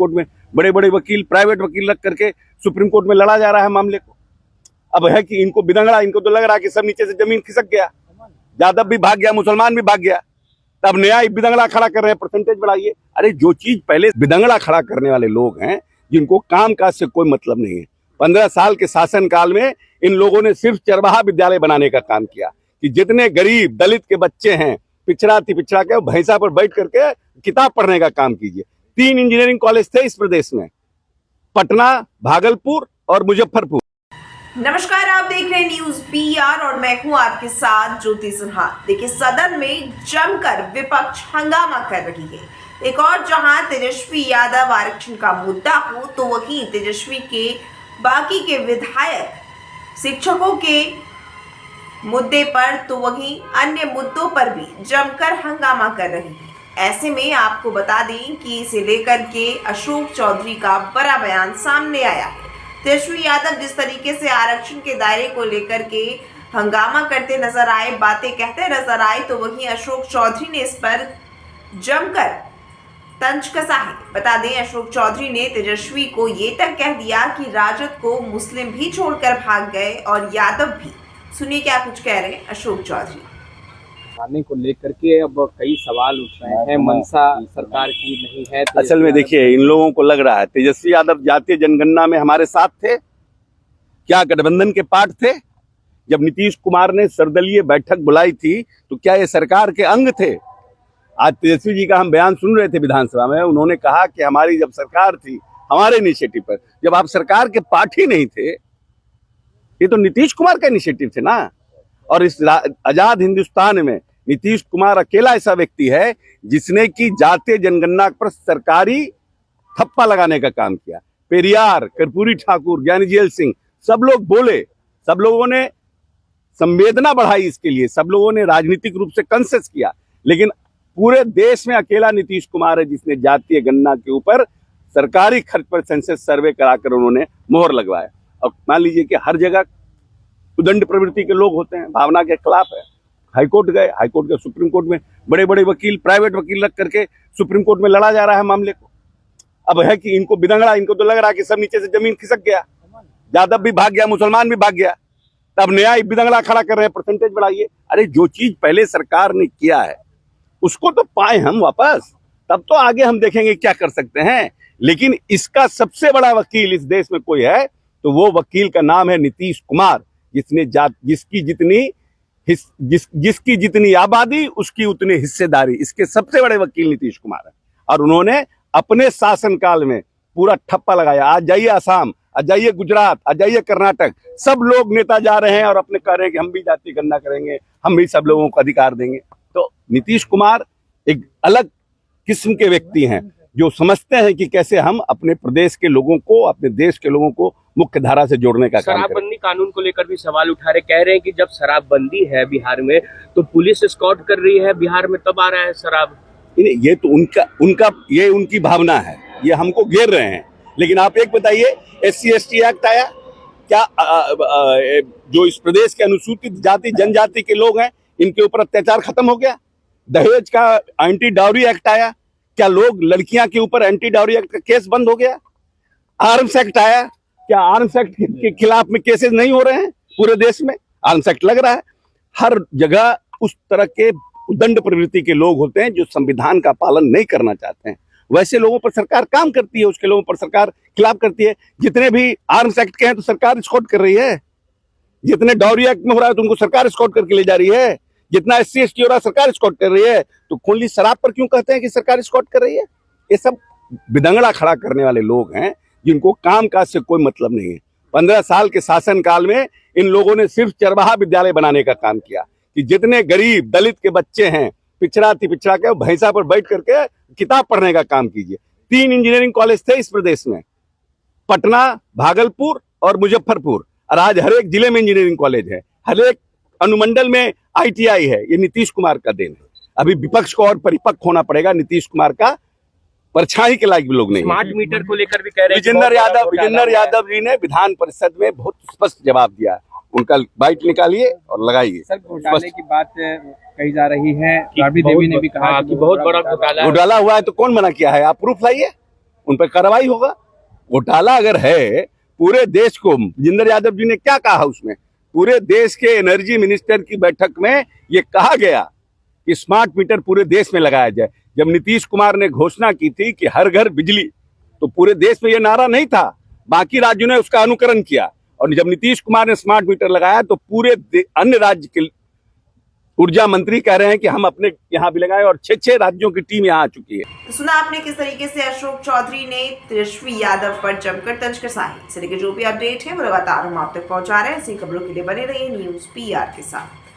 Court में बड़े बड़े वकील, प्राइवेट वकील रख करके सुप्रीम कोर्ट में लड़ा जा रहा है मामले को। अब है कि इनको बिदंगड़ा, इनको तो लग रहा है कि सब नीचे से जमीन खिसक गया, यादव भी भाग गया, मुसलमान भी भाग गया, तब नया बिदंगड़ा खड़ा कर रहे हैं, परसेंटेज बढ़ाइए। अरे जो चीज पहले बिदंगड़ा खड़ा करने वाले लोग हैं, जिनको काम काज से कोई मतलब नहीं है। 15 साल के शासन काल में इन लोगों ने सिर्फ चरवाहा विद्यालय बनाने का काम किया कि जितने गरीब दलित के बच्चे हैं, पिछड़ा के भैंसा पर बैठ करके किताब पढ़ने का काम कीजिए। 3 इंजीनियरिंग कॉलेज थे इस प्रदेश में, पटना, भागलपुर और मुजफ्फरपुर। नमस्कार, आप देख रहे हैं न्यूज PR और मैं हूं आपके साथ ज्योति सिन्हा। देखिए, सदन में जमकर विपक्ष हंगामा कर रही है। एक और जहां तेजस्वी यादव आरक्षण का मुद्दा हो, तो वहीं तेजस्वी के बाकी के विधायक शिक्षकों के मुद्दे पर, तो वहीं अन्य मुद्दों पर भी जमकर हंगामा कर रही है। ऐसे में आपको बता दें कि इसे लेकर के अशोक चौधरी का बड़ा बयान सामने आया है। तेजस्वी यादव जिस तरीके से आरक्षण के दायरे को लेकर के हंगामा करते नजर आए, बातें कहते नजर आए, तो वहीं अशोक चौधरी ने इस पर जमकर तंज कसा है। बता दें, अशोक चौधरी ने तेजस्वी को ये तक कह दिया कि राजद को मुस्लिम भी छोड़कर भाग गए और यादव भी। सुनिए क्या कुछ कह रहे हैं अशोक चौधरी। आने को लेकर के अब कई सवाल उठ रहे हैं, मंशा सरकार की नहीं है। असल में देखिए, इन लोगों को लग रहा है तेजस्वी यादव जातीय जनगणना में हमारे साथ थे, क्या गठबंधन के पार्ट थे? जब नीतीश कुमार ने सर्वदलीय बैठक बुलाई थी तो क्या ये सरकार के अंग थे? आज तेजस्वी जी का हम बयान सुन रहे थे विधानसभा में, उन्होंने कहा कि हमारी जब सरकार थी, हमारे इनिशिएटिव पर, जब आप सरकार के पार्ट ही नहीं थे, ये तो नीतीश कुमार का इनिशिएटिव थे ना। और इस आजाद हिंदुस्तान में नीतीश कुमार अकेला ऐसा व्यक्ति है जिसने की जातीय जनगणना पर सरकारी थप्पा लगाने का काम किया। पेरियार, कर्पूरी ठाकुर, ज्ञानजीएल सिंह, सब लोग बोले, सब लोगों ने संवेदना बढ़ाई इसके लिए, सब लोगों ने राजनीतिक रूप से कंसेस किया, लेकिन पूरे देश में अकेला नीतीश कुमार है जिसने जातीय गणना के ऊपर सरकारी खर्च पर सेंसस सर्वे कराकर उन्होंने मोहर लगवाया। और मान लीजिए कि हर जगह उदंड प्रवृत्ति के लोग होते हैं, भावना के खिलाफ है। हाईकोर्ट गए, हाईकोर्ट के सुप्रीम कोर्ट में बड़े बड़े वकील, प्राइवेट वकील रख करके सुप्रीम कोर्ट में लड़ा जा रहा है मामले को। अब है कि इनको बिदंगड़ा, इनको तो लग रहा है कि सब नीचे से जमीन खिसक गया, यादव भी भाग गया, मुसलमान भी भाग गया, तब नया बिदंगड़ा खड़ा कर रहे हैं, परसेंटेज बढ़ाइए। अरे जो चीज पहले सरकार ने किया है उसको तो पाए हम वापस, तब तो आगे हम देखेंगे क्या कर सकते हैं। लेकिन इसका सबसे बड़ा वकील इस देश में कोई है तो वो वकील का नाम है नीतीश कुमार, जिसने जिसकी जितनी आबादी उसकी उतनी हिस्सेदारी, इसके सबसे बड़े वकील नीतीश कुमार है। और उन्होंने अपने शासनकाल में पूरा ठप्पा लगाया। आज जाइए आसाम, आज जाइए गुजरात, आज जाइए कर्नाटक, सब लोग नेता जा रहे हैं और अपने कह रहे हैं कि हम भी जातीय गणना करेंगे, हम भी सब लोगों को अधिकार देंगे। तो नीतीश कुमार एक अलग किस्म के व्यक्ति हैं जो समझते हैं कि कैसे हम अपने प्रदेश के लोगों को, अपने देश के लोगों को मुख्य धारा से जोड़ने का काम करें। शराबबंदी कानून को लेकर भी सवाल उठा रहे, कह रहे हैं कि जब शराबबंदी है बिहार में तो पुलिस एस्कॉर्ट कर रही है बिहार में, तब आ रहा है शराब। ये तो ये उनकी भावना है, ये हमको घेर रहे हैं। लेकिन आप एक बताइए, SC/ST एक्ट आया क्या? जो इस प्रदेश के अनुसूचित जाति जनजाति के लोग हैं, इनके ऊपर अत्याचार खत्म हो गया। दहेज का एंटी डाउरी एक्ट आया, क्या लोग लड़कियां के ऊपर एंटी डाउरी एक्ट का केस बंद हो गया? आर्म्स एक्ट आया, क्या आर्म्स एक्ट के खिलाफ में केसेस नहीं हो रहे हैं पूरे देश में? आर्म्स एक्ट लग रहा है। हर जगह उस तरह के उदंड प्रवृत्ति के लोग होते हैं जो संविधान का पालन नहीं करना चाहते हैं। वैसे लोगों पर सरकार काम करती है, उसके लोगों पर सरकार खिलाफ करती है। जितने भी आर्म्स एक्ट के हैं तो सरकार एस्कॉर्ट कर रही है, जितने डाउरी एक्ट में हो रहा है तो उनको सरकार एस्कॉर्ट करके ले जा रही है, जितना SC/ST हो रहा है सरकार एस्कॉर्ट कर रही है। तो खुली शराब पर क्यों कहते हैं कि सरकार एस्कॉर्ट कर रही है? ये सब बिदंगड़ा खड़ा करने वाले लोग हैं जिनको काम काज से कोई मतलब नहीं है। 15 साल के शासन काल में इन लोगों ने सिर्फ चरवाहा विद्यालय बनाने का काम किया कि जितने गरीब दलित के बच्चे हैं, पिछड़ा के भैंसा पर बैठ करके किताब पढ़ने का काम कीजिए। 3 इंजीनियरिंग कॉलेज थे इस प्रदेश में, पटना, भागलपुर और मुजफ्फरपुर, और आज हर एक जिले में इंजीनियरिंग कॉलेज है, हर एक अनुमंडल में ITI है। ये नीतीश कुमार का देन है। अभी विपक्ष को और परिपक्व होना पड़ेगा, नीतीश कुमार का परछाई के लायक भी लोग नहीं। स्मार्ट मीटर को लेकर भी कह रहे हैं विजेंद्र यादव जी ने विधान परिषद में बहुत स्पष्ट जवाब दिया। उनका बाइट निकालिए और लगाइए। सर, घोटाले की बात कही जा रही है, राबड़ी देवी ने भी कहा कि बहुत बड़ा घोटाला हुआ है, तो कौन मना किया है? आप प्रूफ लाइए, उन पर कार्रवाई होगा। घोटाला अगर है पूरे देश को, जितेंद्र यादव जी ने क्या कहा उसमें, पूरे देश के एनर्जी मिनिस्टर की बैठक में ये कहा गया कि स्मार्ट मीटर पूरे देश में लगाया जाए। जब नीतीश कुमार ने घोषणा की थी कि हर घर बिजली, तो पूरे देश में ये नारा नहीं था, बाकी राज्यों ने उसका अनुकरण किया। और जब नीतीश कुमार ने स्मार्ट मीटर लगाया तो पूरे अन्य राज्य के ऊर्जा मंत्री कह रहे हैं कि हम अपने यहाँ भी लगाए, और 6 राज्यों की टीम यहाँ आ चुकी है। तो सुना आपने किस तरीके से अशोक चौधरी ने तेजस्वी यादव पर जमकर तंज कसा है। इस तरह के जो भी अपडेट है वो लगातार हम आप तक पहुंचा रहे हैं। ऐसी खबरों के लिए बने रहिए न्यूज़ PR के साथ।